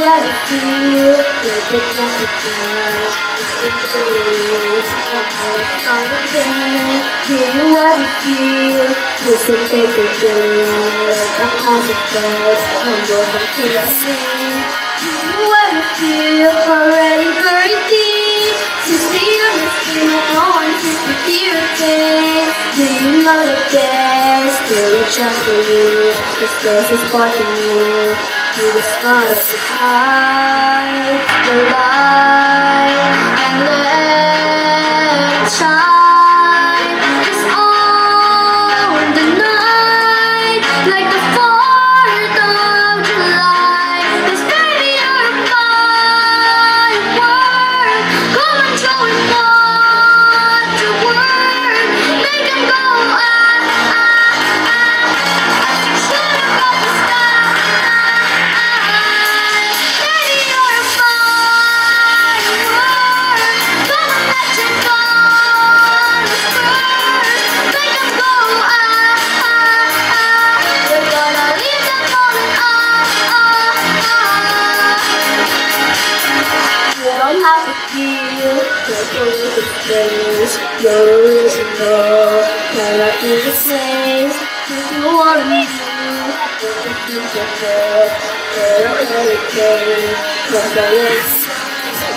what I feel, like it's not a girl. It's the way I'm again. Do you what I feel? You should take a girl, like a positive. I'm going to sing. Do you what I feel? Already very deep. To stay on the street, no one seems to hear a thing. Do you know that there's still a chance for you? This place is sparking you. You just wanna hide the light and let it shine. It's on the night, like the 4th of July. This baby, you're a firework. Come and show him what you work. Make him go ah ah ah. As you shoot above the sky. Baby, you're a firework. Come and let your colors burn. Make him go ah ah ah. We're gonna leave them falling ah ah ah. You don't have to feel like you're with the space. You're original, cannot be the same. If you wanna be you, what you think of her, everything, from the lips.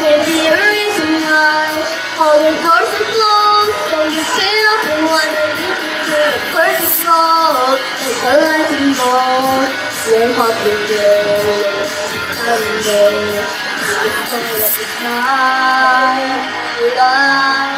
Maybe a reason why all the doors are closed. So you sit up and wonder if you could a perfect soul. Like a lightning bolt, you're popping good. I'm there, you just feel like a time.